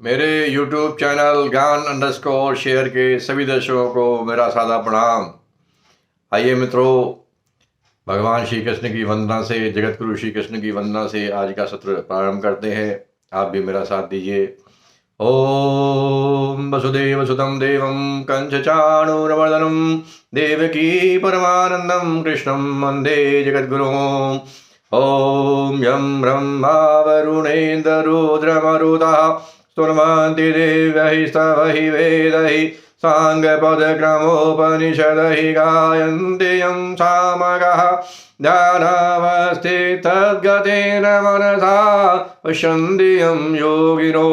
मेरे YouTube channel ज्ञान_शेयर के सभी दर्शकों को मेरा सादा प्रणाम। आइए मित्रों, भगवान श्री कृष्ण की वंदना से, जगत गुरु श्री कृष्ण की वंदना से आज का सत्र प्रारंभ करते हैं। आप भी मेरा साथ दीजिए। ओम वसुदेव सुतं देवं कंसचाणूरमर्दनं देवकी परमानंदं कृष्णं वंदे जगद्गुरुम्। ओम यं ब्रह्मा वरुणेन्द्ररुद्रमरुतः स्तुवन्ति देवैः स्तवैः वेदैः साङ्गपदक्रमोपनिषदैः गायन्ति यं सामगाः ध्यानावस्थितद्गतेन मनसा पश्यन्ति यं योगिनो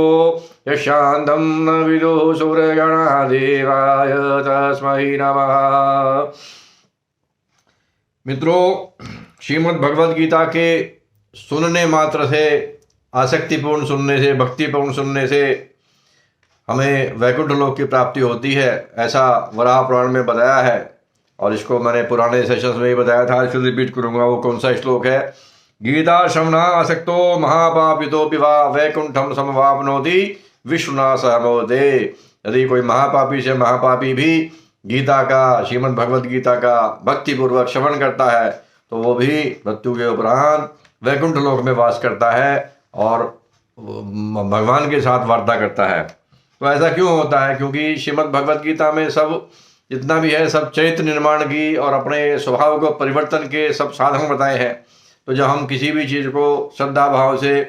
यशान्तं न विदुः सुरगणा देवाय तस्मै नमः। मित्रों, श्रीमद् भगवद गीता के सुनने मात्र से, आसक्तिपूर्ण सुनने से, भक्तिपूर्ण सुनने से हमें वैकुंठ लोक की प्राप्ति होती है, ऐसा वराह पुराण में बताया है। और इसको मैंने पुराने सेशंस में ही बताया था, इसको रिपीट करूंगा। वो कौन सा श्लोक है? गीता श्रवणा आसक्तो महापापितोऽपि वा वैकुंठम समवाप्नोति विश्वनाशः मोदे। यदि कोई महापापी से महापापी भी गीता का, श्रीमद् भगवद गीता का भक्तिपूर्वक श्रवण करता है तो वो भी मृत्यु के उपरांत वैकुंठ लोक में वास करता है और भगवान के साथ वार्ता करता है। तो ऐसा क्यों होता है? क्योंकि श्रीमद् भगवद गीता में सब जितना भी है सब चरित्र निर्माण की और अपने स्वभाव को परिवर्तन के सब साधन बताए हैं। तो जब हम किसी भी चीज़ को श्रद्धा भाव से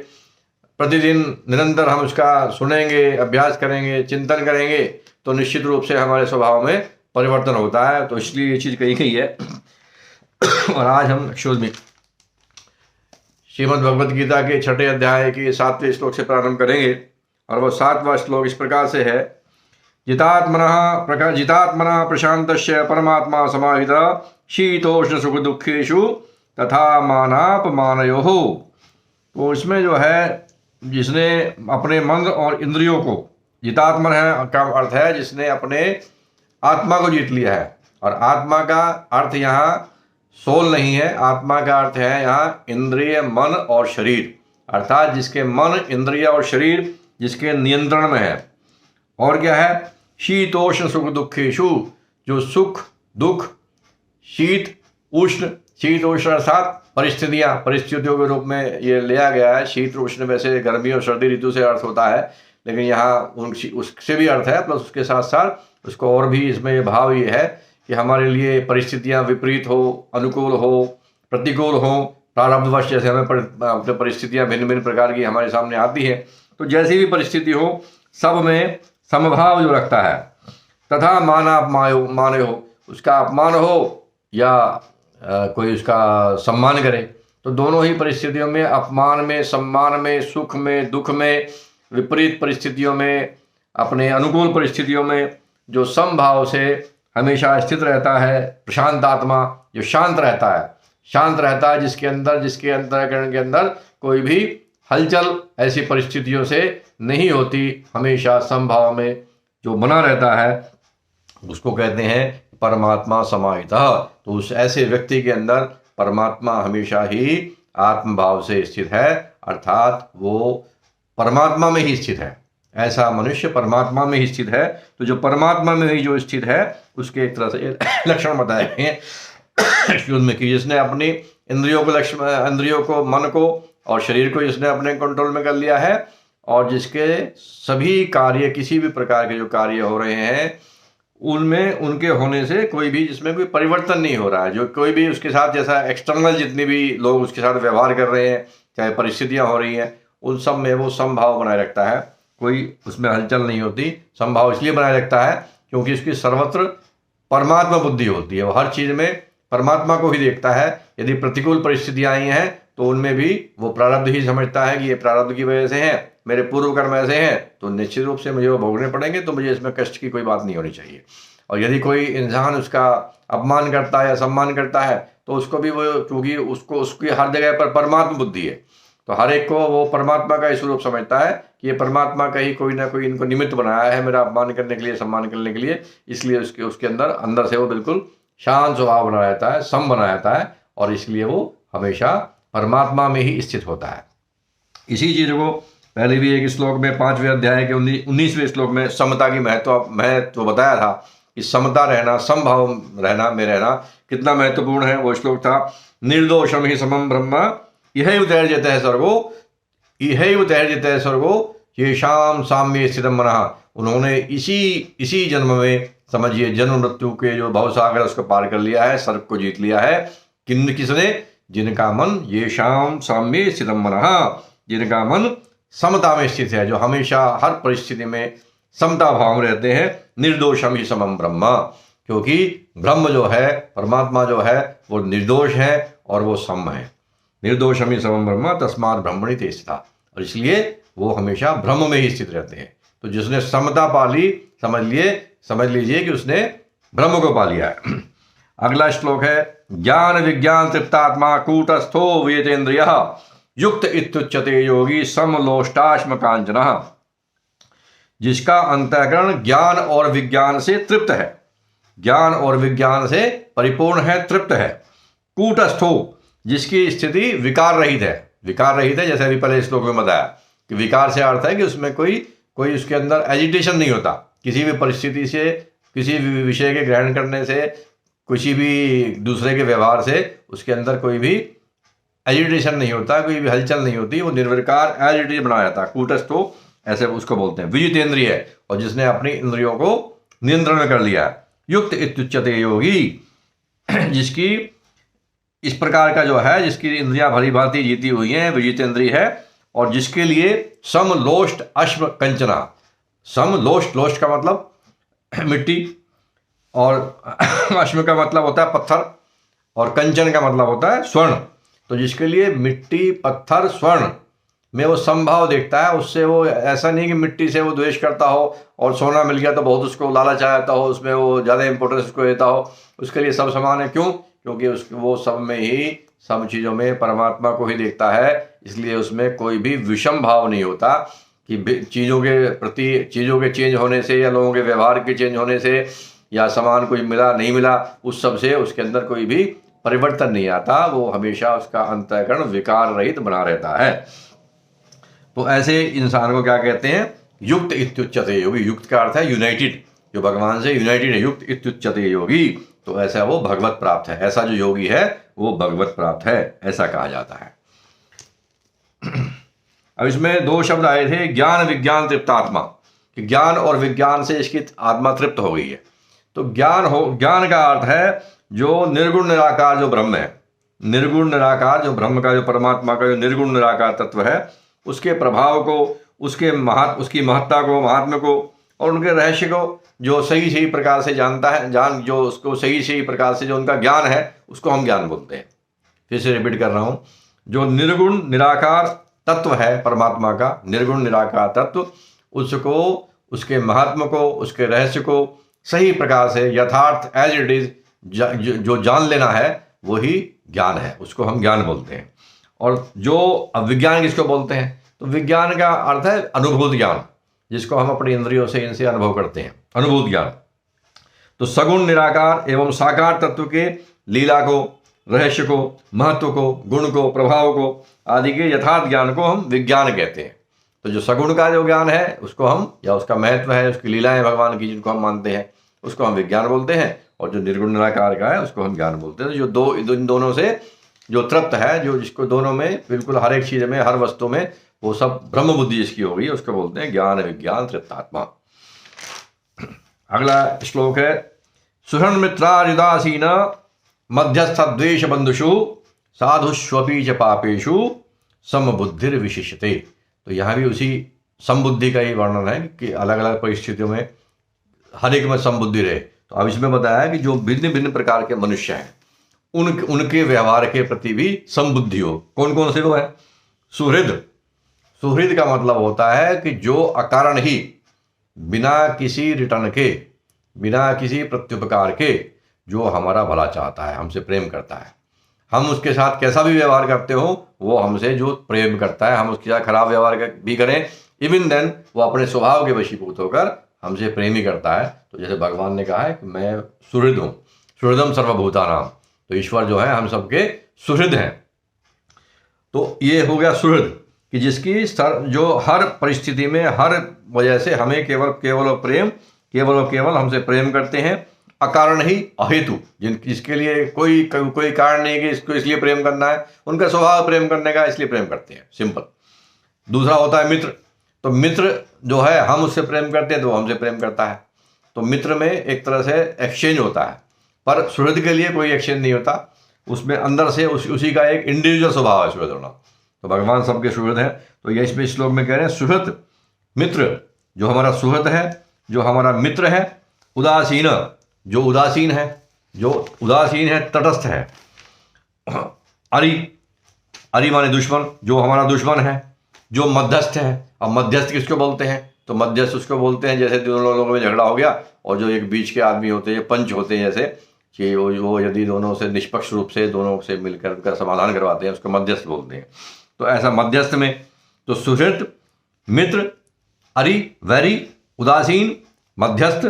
प्रतिदिन निरंतर हम उसका सुनेंगे, अभ्यास करेंगे, चिंतन करेंगे तो निश्चित रूप से हमारे स्वभाव में परिवर्तन होता है। तो इसलिए ये चीज़ कही गई है। और आज हम श्रीमद् भगवद गीता के 6ठे अध्याय के 7वें श्लोक से प्रारंभ करेंगे। और वो 7वां श्लोक इस प्रकार से है। जितात्मनः प्रशान्तस्य परमात्मा समाहितः शीतोष्ण सुख दुःखेषु तथा मानापमानयोः। तो इसमें जो है, जिसने अपने मन और इंद्रियों को, जितात्मन है का अर्थ है जिसने अपने आत्मा को जीत लिया है। और आत्मा का अर्थ यहाँ सोल नहीं है, आत्मा का अर्थ है यहाँ इंद्रिय, मन और शरीर। अर्थात जिसके मन, इंद्रिय और शरीर जिसके नियंत्रण में है। और क्या है? शीतोष्ण सुख दुःखेषु, जो सुख दुख, शीत उष्ण, शीत उष्ण अर्थात परिस्थितियों के रूप में ये लिया गया है। शीत उष्ण वैसे गर्मी और सर्दी ऋतु से अर्थ होता है, लेकिन यहाँ उससे भी अर्थ है, प्लस उसके साथ साथ उसको और भी इसमें ये भाव ये है कि हमारे लिए परिस्थितियाँ विपरीत हो, अनुकूल हो, प्रतिकूल हो, प्रारब्धवश जैसे हमें परिस्थितियाँ भिन्न भिन्न प्रकार की हमारे सामने आती हैं। तो जैसी भी परिस्थिति हो, सब में समभाव जो रखता है। तथा माने हो, उसका अपमान हो या कोई उसका सम्मान करे, तो दोनों ही परिस्थितियों में, अपमान में, सम्मान में, सुख में, दुख में, विपरीत परिस्थितियों में, अपने अनुकूल परिस्थितियों में जो समभाव से हमेशा स्थित रहता है, प्रशांत आत्मा जो शांत रहता है, जिसके अंतःकरण के अंदर कोई भी हलचल ऐसी परिस्थितियों से नहीं होती, हमेशा समभाव में जो बना रहता है, उसको कहते हैं परमात्मा समाहितः। तो उस ऐसे व्यक्ति के अंदर परमात्मा हमेशा ही आत्मभाव से स्थित है, अर्थात वो परमात्मा में ही स्थित है। ऐसा मनुष्य परमात्मा में ही स्थित है। तो जो परमात्मा में ही जो स्थित है, उसके एक तरह से लक्षण बताए हैं में कि जिसने अपनी इंद्रियों को, मन को और शरीर को जिसने अपने कंट्रोल में कर लिया है, और जिसके सभी कार्य, किसी भी प्रकार के जो कार्य हो रहे हैं उनमें, उनके होने से कोई भी, जिसमें कोई परिवर्तन नहीं हो रहा है। जो कोई भी उसके साथ, जैसा एक्सटर्नल जितने भी लोग उसके साथ व्यवहार कर रहे हैं, चाहे परिस्थितियां हो रही हैं, उन सब में वो समभाव बनाए रखता है, कोई उसमें हलचल नहीं होती। समभाव इसलिए बनाए रखता है क्योंकि उसकी सर्वत्र परमात्मा बुद्धि होती है। वो हर चीज़ में परमात्मा को ही देखता है। यदि प्रतिकूल परिस्थितियाँ आई हैं तो उनमें भी वो प्रारब्ध ही समझता है कि ये प्रारब्ध की वजह से है, मेरे पूर्व कर्म ऐसे हैं, तो निश्चित रूप से मुझे वो भोगने पड़ेंगे, तो मुझे इसमें कष्ट की कोई बात नहीं होनी चाहिए। और यदि कोई इंसान उसका अपमान करता है या सम्मान करता है तो उसको भी वो, क्योंकि उसकी हर जगह पर परमात्मा बुद्धि है, तो हर एक को वो परमात्मा का ही स्वरूप समझता है कि ये परमात्मा का ही कोई ना कोई इनको निमित्त बनाया है मेरा अपमान करने के लिए, सम्मान करने के लिए। इसलिए उसके अंदर से वो बिल्कुल शांत स्वभाव बना रहता है, सम बना रहता है, और इसलिए वो हमेशा परमात्मा में ही स्थित होता है। इसी चीज़ को पहले भी एक श्लोक में 5वें अध्याय के 19वें श्लोक में समता की महत्व बताया था कि समता रहना, समभाव रहना में रहना कितना महत्वपूर्ण है। वो श्लोक था निर्दोषम ही समम ब्रह्म यह उतैर्जतः स्वर्गो यह उतैर्जतः स्वर्गो येषाम साम्ये स्थितम मनः। उन्होंने इसी जन्म में, समझिए जन्म मृत्यु के जो भवसागर उसको पार कर लिया है, सर्प को जीत लिया है। किसने? जिनका मन येषाम साम्ये स्थितम मनः, जिनका मन समता में स्थित है, जो हमेशा हर परिस्थिति में समता भाव में रहते हैं। निर्दोषम ही समम ब्रह्म, क्योंकि ब्रह्म जो है, परमात्मा जो है, वो निर्दोष है और वो सम है। निर्दोषम ही समम ब्रह्म तस्मात् ब्रह्मणि ते स्थिता, और इसलिए वो हमेशा ब्रह्म में ही स्थित रहते हैं। तो जिसने समता पा ली, समझ लीजिए कि उसने ब्रह्म को पा लिया है। अगला श्लोक है ज्ञान विज्ञान तृप्तात्मा कूटस्थो वेदेन्द्रियः युक्त इत्युच्यते योगी समलोष्टाश्म कांचनः। जिसका अंतःकरण ज्ञान और विज्ञान से तृप्त है, ज्ञान और विज्ञान से परिपूर्ण है, तृप्त है। कूटस्थो, जिसकी स्थिति विकार रहित है। विकार रहित है जैसे अभी पहले श्लोक में बताया कि विकार से अर्थ है कि उसमें कोई उसके अंदर एजिटेशन नहीं होता। किसी भी परिस्थिति से, किसी भी विषय के ग्रहण करने से, किसी भी दूसरे के व्यवहार से उसके अंदर कोई भी एजिटेशन नहीं होता, कोई भी हलचल नहीं होती, वो निर्विकार एजिटेशन बना जाता है। कूटस्थो ऐसे उसको बोलते हैं। विजितेंद्रिय है, और जिसने अपनी इंद्रियों को नियंत्रण में कर लिया है। युक्त इत्युच्यते योगी, जिसकी इस प्रकार का जो है, जिसकी इंद्रियां भली भांति जीती हुई हैं, विजितेंद्रिय है, और जिसके लिए समलोष्ट अश्म कंचना। समलोष्ट, लोष्ट का मतलब मिट्टी, और अश्म का मतलब होता है पत्थर, और कंचन का मतलब होता है स्वर्ण। तो जिसके लिए मिट्टी, पत्थर, स्वर्ण में वो समभाव देखता है, उससे वो ऐसा नहीं कि मिट्टी से वो द्वेष करता हो और सोना मिल गया तो बहुत उसको लालच आ जाता हो, उसमें वो ज़्यादा इंपॉर्टेंस उसको देता हो। उसके लिए सब समान है। क्यों? क्योंकि वो सब में ही, सब चीज़ों में परमात्मा को ही देखता है। इसलिए उसमें कोई भी विषम भाव नहीं होता कि चीज़ों के प्रति, चीज़ों के चेंज होने से या लोगों के व्यवहार के चेंज होने से या सामान कोई मिला नहीं मिला, उस सब से उसके अंदर कोई भी परिवर्तन नहीं आता। वो हमेशा उसका अंतःकरण विकार रहित बना रहता है। तो ऐसे इंसान को क्या कहते हैं? युक्त इत्युच्यते योगी। युक्त का अर्थ है यूनाइटेड, जो भगवान से यूनाइटेड है। युक्त इत्युच्यते योगी, तो ऐसा वो भगवत प्राप्त है। ऐसा जो योगी है वो भगवत प्राप्त है, ऐसा कहा जाता है। अब इसमें दो शब्द आए थे, ज्ञान विज्ञान तृप्तात्मा, कि ज्ञान और विज्ञान से इसकी आत्मा तृप्त हो गई है। तो ज्ञान का अर्थ है जो निर्गुण निराकार जो ब्रह्म है, निर्गुण निराकार जो ब्रह्म का, जो परमात्मा का जो निर्गुण निराकार तत्व है, उसके प्रभाव को, उसकी महत्ता को, महात्म्य को और उनके रहस्य को जो सही प्रकार से जानता है, जो उसको सही प्रकार से जो उनका ज्ञान है, उसको हम ज्ञान बोलते हैं। फिर से रिपीट कर रहा हूँ, जो निर्गुण निराकार तत्व है परमात्मा का, निर्गुण निराकार तत्व, उसको, उसके महात्म्य को, उसके रहस्य को सही प्रकार से यथार्थ एज इट इज जो जान लेना है, वही ज्ञान है, उसको हम ज्ञान बोलते हैं। और जो अविज्ञान किसको बोलते हैं? तो विज्ञान का अर्थ है अनुभूत ज्ञान, जिसको हम अपनी इंद्रियों से, इनसे अनुभव करते हैं, अनुभूत ज्ञान। तो सगुण निराकार एवं साकार तत्व के लीला को, रहस्य को, महत्व को, गुण को, प्रभाव को आदि के यथार्थ ज्ञान को हम विज्ञान कहते हैं। तो जो सगुण का जो ज्ञान है उसको हम, या उसका महत्व है, उसकी लीलाएं भगवान की जिनको हम मानते हैं, उसको हम विज्ञान बोलते हैं। और जो निर्गुण निराकार का है उसको हम ज्ञान बोलते हैं। जो इन दोनों से जो तृप्त है, जो जिसको दोनों में बिल्कुल हर एक चीज में, हर वस्तु में वो सब ब्रह्म बुद्धि जिसकी हो गई, उसको बोलते हैं ज्ञान विज्ञान तृप्तात्मा। अगला श्लोक है सुहृन मित्रार्युदासीन मध्यस्थ द्वेष बंधुषु साधुष्वपि च पापेषु समबुद्धिर विशिष्यते। तो यहाँ भी उसी समबुद्धि का ही वर्णन है कि अलग अलग परिस्थितियों में हर एक में समबुद्धि रहे। तो अब इसमें बताया है कि जो भिन्न भिन्न प्रकार के मनुष्य हैं, उनके व्यवहार के प्रति भी समबुद्धि हो। कौन कौन से लोग हैं? सुहृद। सुहृद का मतलब होता है कि जो अकारण ही, बिना किसी रिटर्न के, बिना किसी प्रत्युपकार के, जो हमारा भला चाहता है, हमसे प्रेम करता है। हम उसके साथ कैसा भी व्यवहार करते हो, वो हमसे जो प्रेम करता है, हम उसके साथ खराब व्यवहार भी करें, इवन देन वो अपने स्वभाव के वशीभूत होकर हमसे प्रेम ही करता है। तो जैसे भगवान ने कहा है कि मैं सुहृद हूँ, सुहृदम सर्वभूतानाम। तो ईश्वर जो है हम सबके सुहृद हैं। तो ये हो गया सुहृद। कि जिसकी जो हर परिस्थिति में हर वजह से हमें केवल और केवल हमसे प्रेम करते हैं, अकारण ही अहेतु, जिसके लिए कोई कारण नहीं कि इसको इसलिए प्रेम करना है, उनका स्वभाव प्रेम करने का, इसलिए प्रेम करते हैं, सिंपल। दूसरा होता है मित्र। तो मित्र जो है, हम उससे प्रेम करते हैं तो वो हमसे प्रेम करता है। तो मित्र में एक तरह से एक्सचेंज होता है, पर सुहृद के लिए कोई एक्सचेंज नहीं होता, उसमें अंदर से उसी का एक इंडिविजुअल स्वभाव है सुहृद होना। तो भगवान सबके सुहृद हैं। तो ये इसमें श्लोक में कह रहे हैं सुहृद मित्र, जो हमारा सुहृद है, जो हमारा मित्र है। उदासीन, जो उदासीन है, तटस्थ है। अरि माने दुश्मन, जो हमारा दुश्मन है। जो मध्यस्थ है, अब मध्यस्थ किसको बोलते हैं? तो मध्यस्थ उसको बोलते हैं जैसे दोनों लोगों में झगड़ा हो गया और जो एक बीच के आदमी होते हैं, पंच होते हैं, जैसे कि वो यदि दोनों से निष्पक्ष रूप से दोनों से मिलकर उनका समाधान करवाते हैं, उसको मध्यस्थ बोलते हैं। तो ऐसा मध्यस्थ में तो सुहृद, मित्र, अरि, वैरी, उदासीन, मध्यस्थ,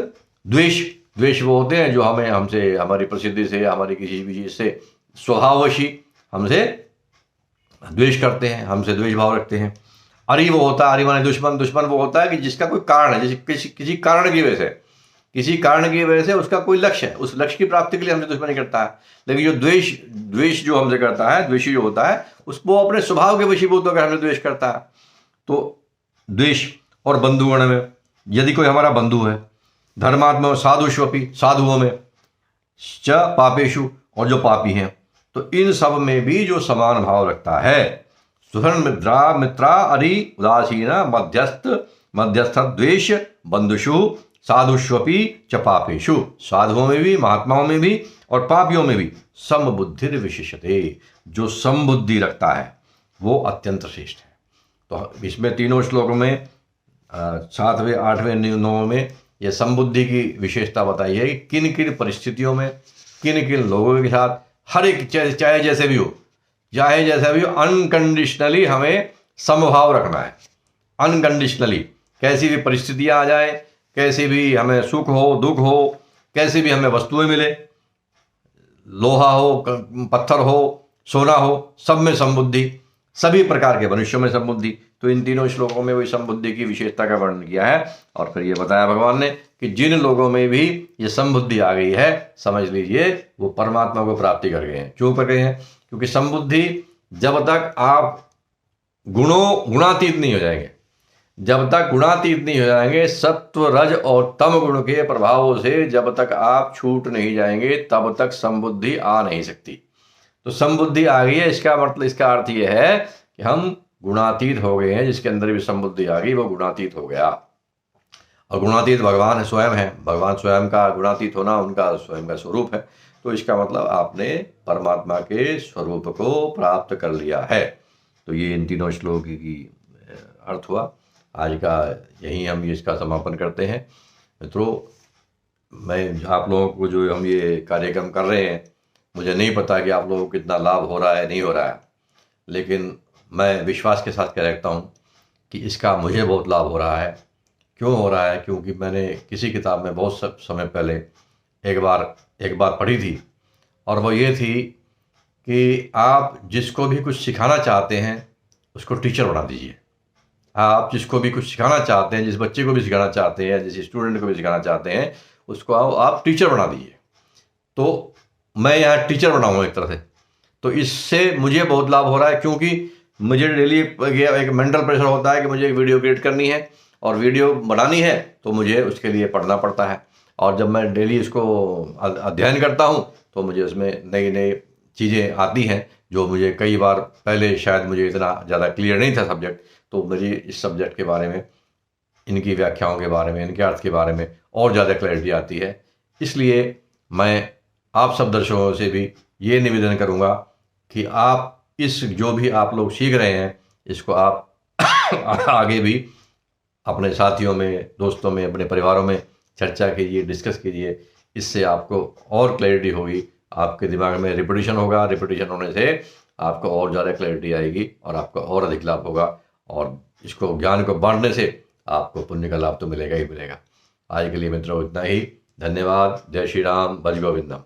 द्वेष वो होते हैं जो हमसे हमारी प्रसिद्धि से, हमारी किसी भी चीज से स्वभाववशी हमसे द्वेष करते हैं, हमसे द्वेष भाव रखते हैं। अरि वो होता है, अरि माने दुश्मन वो होता है कि जिसका कोई कारण है, जैसे किसी कारण की वजह से उसका कोई लक्ष्य है, उस लक्ष्य की प्राप्ति के लिए हमसे दुश्मनी करता है। लेकिन जो द्वेष जो हमसे करता है, द्वेषी जो होता है, उसको अपने स्वभाव के वशीभूत होकर हमसे द्वेष करता है। तो द्वेष। और बंधुगण में, यदि कोई हमारा बंधु है, धर्मात्मा साधुष्वपि, साधुओं में, च पापेशु, और जो पापी हैं, तो इन सब में भी जो समान भाव रखता है, सुहृद मित्रा अरि उदासीन मध्यस्थ द्वेष बंधुषु साधुष्वपि च पापेषु, साधुओं में भी, महात्माओं में भी और पापियों में भी समबुद्धि विशिष्यते, जो समबुद्धि रखता है वो अत्यंत श्रेष्ठ है। तो इसमें तीनों श्लोकों में 7वें, 8वें, 9वें में यह समबुद्धि की विशेषता बताई है कि किन किन परिस्थितियों में, किन किन लोगों के साथ, हर एक चाहे जैसा भी हो, अनकंडीशनली हमें समभाव रखना है। अनकंडीशनली कैसी भी परिस्थितियां आ जाए, कैसे भी हमें सुख हो, दुख हो, कैसी भी हमें वस्तुएं मिले, लोहा हो, पत्थर हो, सोना हो, सब में समबुद्धि, सभी प्रकार के मनुष्यों में समबुद्धि। तो इन तीनों श्लोकों में वही समबुद्धि की विशेषता का वर्णन किया है और फिर ये बताया भगवान ने कि जिन लोगों में भी ये समबुद्धि आ गई है, समझ लीजिए वो परमात्मा को प्राप्ति कर गए हैं। क्यों कर गए हैं? क्योंकि समबुद्धि, जब तक आप गुणातीत नहीं हो जाएंगे, सत्व, रज और तम गुण के प्रभावों से जब तक आप छूट नहीं जाएंगे, तब तक समबुद्धि आ नहीं सकती। तो समबुद्धि आ गई है, इसका मतलब, इसका अर्थ ये है कि हम गुणातीत हो गए हैं। जिसके अंदर भी समबुद्धि आ गई वो गुणातीत हो गया। और गुणातीत भगवान स्वयं है, भगवान स्वयं का गुणातीत होना उनका स्वयं का स्वरूप है। तो इसका मतलब आपने परमात्मा के स्वरूप को प्राप्त कर लिया है। तो ये इन तीनों श्लोक की अर्थ हुआ। आज का यहीं हम इसका समापन करते हैं। मित्रों, मैं आप लोगों को जो हम ये कार्यक्रम कर रहे हैं, मुझे नहीं पता कि आप लोगों को कितना लाभ हो रहा है, नहीं हो रहा है, लेकिन मैं विश्वास के साथ कह रखता हूँ कि इसका मुझे बहुत लाभ हो रहा है। क्यों हो रहा है? क्योंकि मैंने किसी किताब में बहुत समय पहले एक बार पढ़ी थी, और वो ये थी कि आप जिसको भी कुछ सिखाना चाहते हैं उसको टीचर बना दीजिए। आप जिसको भी कुछ सिखाना चाहते हैं, जिस बच्चे को भी सिखाना चाहते हैं, जिस स्टूडेंट को भी सिखाना चाहते हैं, उसको आप टीचर बना दीजिए। तो मैं यहाँ टीचर बनाऊँ एक तरह से। तो इससे मुझे बहुत लाभ हो रहा है, क्योंकि मुझे डेली एक मेंटल प्रेशर होता है कि मुझे एक वीडियो क्रिएट करनी है और वीडियो बनानी है, तो मुझे उसके लिए पढ़ना पड़ता है। और जब मैं डेली इसको अध्ययन करता हूँ तो मुझे उसमें नई नई चीज़ें आती हैं जो मुझे कई बार पहले शायद मुझे इतना ज़्यादा क्लियर नहीं था सब्जेक्ट। तो मुझे इस सब्जेक्ट के बारे में, इनकी व्याख्याओं के बारे में, इनके अर्थ के बारे में और ज़्यादा क्लैरिटी आती है। इसलिए मैं आप सब दर्शकों से भी ये निवेदन करूँगा कि आप इस जो भी आप लोग सीख रहे हैं, इसको आप आगे भी अपने साथियों में, दोस्तों में, अपने परिवारों में चर्चा कीजिए, डिस्कस कीजिए। इससे आपको और क्लैरिटी होगी, आपके दिमाग में रिपीटिशन होगा, रिपीटिशन होने से आपको और ज़्यादा क्लैरिटी आएगी और आपको और अधिक लाभ होगा। और इसको, ज्ञान को बांटने से आपको पुण्य का लाभ तो मिलेगा ही मिलेगा। आज के लिए मित्रों इतना ही। धन्यवाद। जय श्री राम। भज गोविंदम।